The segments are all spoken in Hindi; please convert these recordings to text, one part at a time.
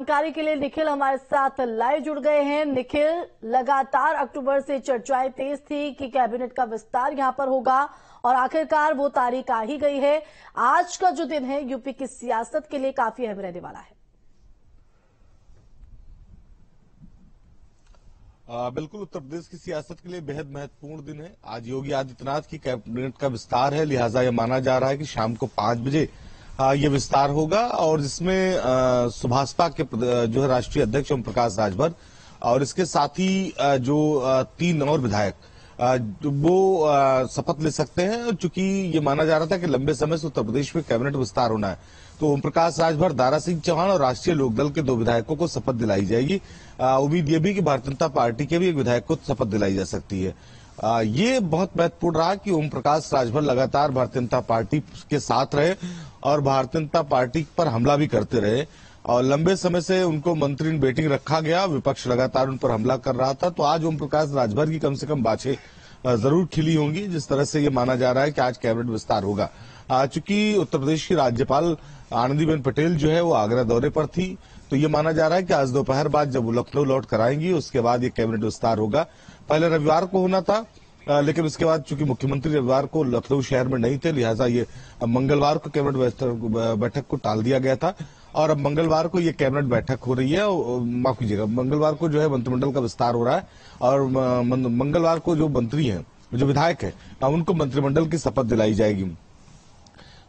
जानकारी के लिए निखिल हमारे साथ लाइव जुड़ गए हैं। निखिल, लगातार अक्टूबर से चर्चाएं तेज थी कि कैबिनेट का विस्तार यहां पर होगा और आखिरकार वो तारीख आ ही गई है। आज का जो दिन है यूपी की सियासत के लिए काफी अहम रहने वाला है। बिल्कुल, उत्तर प्रदेश की सियासत के लिए बेहद महत्वपूर्ण दिन है। आज योगी आदित्यनाथ की कैबिनेट का विस्तार है, लिहाजा यह माना जा रहा है कि शाम को 5 बजे ये विस्तार होगा और जिसमें सुभाषपा के जो है राष्ट्रीय अध्यक्ष ओम प्रकाश राजभर और इसके साथ ही जो 3 और विधायक वो शपथ ले सकते हैं। चूंकि ये माना जा रहा था कि लंबे समय से उत्तर प्रदेश में कैबिनेट विस्तार होना है, तो ओम प्रकाश राजभर, दारा सिंह चौहान और राष्ट्रीय लोकदल के 2 विधायकों को शपथ दिलाई जाएगी। उम्मीद ये भी कि भारतीय जनता पार्टी के भी एक विधायक को शपथ दिलाई जा सकती है। ये बहुत महत्वपूर्ण रहा कि ओम प्रकाश राजभर लगातार भारतीय जनता पार्टी के साथ रहे और भारतीय जनता पार्टी पर हमला भी करते रहे और लंबे समय से उनको मंत्री इन वेटिंग रखा गया। विपक्ष लगातार उन पर हमला कर रहा था, तो आज ओम प्रकाश राजभर की कम से कम बाछें जरूर खिली होंगी, जिस तरह से ये माना जा रहा है कि आज कैबिनेट विस्तार होगा। चूंकि उत्तर प्रदेश की राज्यपाल आनंदीबेन पटेल जो है वो आगरा दौरे पर थी, तो ये माना जा रहा है कि आज दोपहर बाद जब वो लखनऊ लौट कर आएंगी उसके बाद ये कैबिनेट विस्तार होगा। पहले रविवार को होना था, लेकिन उसके बाद चूंकि मुख्यमंत्री रविवार को लखनऊ शहर में नहीं थे, लिहाजा ये मंगलवार को कैबिनेट बैठक को टाल दिया गया था और अब मंगलवार को ये कैबिनेट बैठक हो रही है। माफ कीजिएगा, मंगलवार को जो है मंत्रिमंडल का विस्तार हो रहा है और मंगलवार को जो मंत्री हैं, जो विधायक है, उनको मंत्रिमंडल की शपथ दिलाई जाएगी।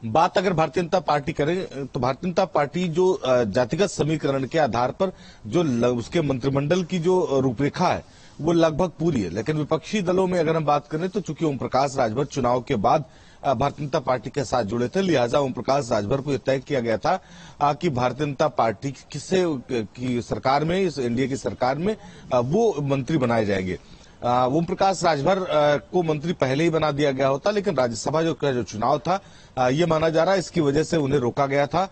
बात अगर भारतीय जनता पार्टी करे तो भारतीय जनता पार्टी जो जातिगत समीकरण के आधार पर जो उसके मंत्रिमंडल की जो रूपरेखा है वो लगभग पूरी है, लेकिन विपक्षी दलों में अगर हम बात करें तो चूंकि ओम प्रकाश राजभर चुनाव के बाद भारतीय जनता पार्टी के साथ जुड़े थे, लिहाजा ओम प्रकाश राजभर को यह तय किया गया था कि भारतीय जनता पार्टी की सरकार में, इस एनडीए की सरकार में वो मंत्री बनाए जाएंगे। ओम प्रकाश राजभर को मंत्री पहले ही बना दिया गया होता, लेकिन राज्यसभा जो चुनाव था ये माना जा रहा है इसकी वजह से उन्हें रोका गया था,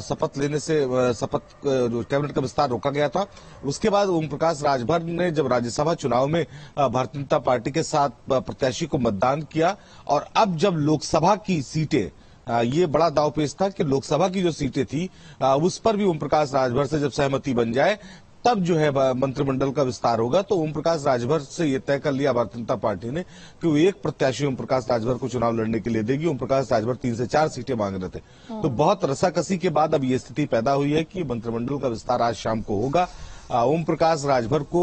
शपथ लेने से, कैबिनेट का विस्तार रोका गया था। उसके बाद ओम प्रकाश राजभर ने जब राज्यसभा चुनाव में भारतीय जनता पार्टी के साथ प्रत्याशी को मतदान किया और अब जब लोकसभा की सीटें, ये बड़ा दांवपेच था कि लोकसभा की जो सीटें थी उस पर भी ओम प्रकाश राजभर से जब सहमति बन जाए तब जो है मंत्रिमंडल का विस्तार होगा। तो ओम प्रकाश राजभर से यह तय कर लिया भारतीय जनता पार्टी ने कि वो एक प्रत्याशी ओम प्रकाश राजभर को चुनाव लड़ने के लिए देगी। ओम प्रकाश राजभर 3 से 4 सीटें मांग रहे थे, तो बहुत रसाकसी के बाद अब ये स्थिति पैदा हुई है कि मंत्रिमंडल का विस्तार आज शाम को होगा। ओम प्रकाश राजभर को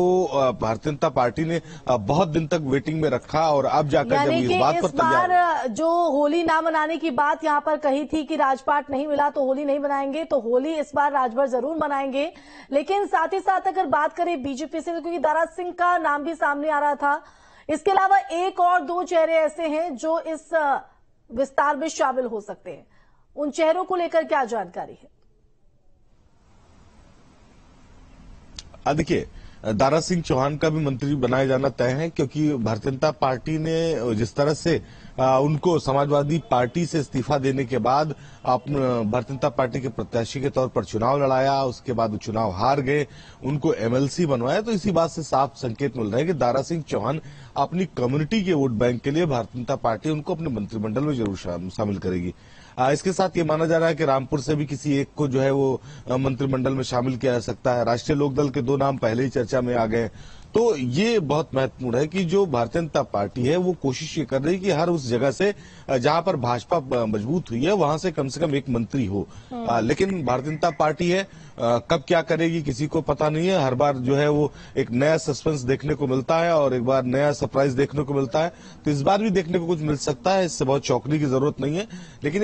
भारतीय जनता पार्टी ने बहुत दिन तक वेटिंग में रखा और अब जाकर जब इस बात पर तैयार, जो होली ना मनाने की बात यहां पर कही थी कि राजपाट नहीं मिला तो होली नहीं मनाएंगे, तो होली इस बार राजभर जरूर मनाएंगे। लेकिन साथ ही साथ अगर बात करें बीजेपी से, क्योंकि दारा सिंह का नाम भी सामने आ रहा था, इसके अलावा 1 और 2 चेहरे ऐसे हैं जो इस विस्तार में शामिल हो सकते हैं। उन चेहरों को लेकर क्या जानकारी है? देखिए, दारा सिंह चौहान का भी मंत्री बनाया जाना तय है, क्योंकि भारतीय जनता पार्टी ने जिस तरह से उनको समाजवादी पार्टी से इस्तीफा देने के बाद भारतीय जनता पार्टी के प्रत्याशी के तौर पर चुनाव लड़ाया, उसके बाद वो चुनाव हार गए, उनको एमएलसी बनवाया, तो इसी बात से साफ संकेत मिल रहा है कि दारा सिंह चौहान अपनी कम्युनिटी के वोट बैंक के लिए भारतीय जनता पार्टी उनको अपने मंत्रिमंडल में जरूर शामिल करेगी। इसके साथ ये माना जा रहा है कि रामपुर से भी किसी एक को जो है वो मंत्रिमंडल में शामिल किया जा सकता है। राष्ट्रीय लोकदल के 2 नाम पहले ही चर्चा में आ गए। तो ये बहुत महत्वपूर्ण है कि जो भारतीय जनता पार्टी है वो कोशिश ये कर रही है कि हर उस जगह से जहां पर भाजपा मजबूत हुई है वहां से कम एक मंत्री हो। लेकिन भारतीय जनता पार्टी है, कब क्या करेगी किसी को पता नहीं है। हर बार जो है वो एक नया सस्पेंस देखने को मिलता है और एक बार नया सरप्राइज देखने को मिलता है, तो इस बार भी देखने को कुछ मिल सकता है, इससे बहुत चौंकने की जरूरत नहीं है। लेकिन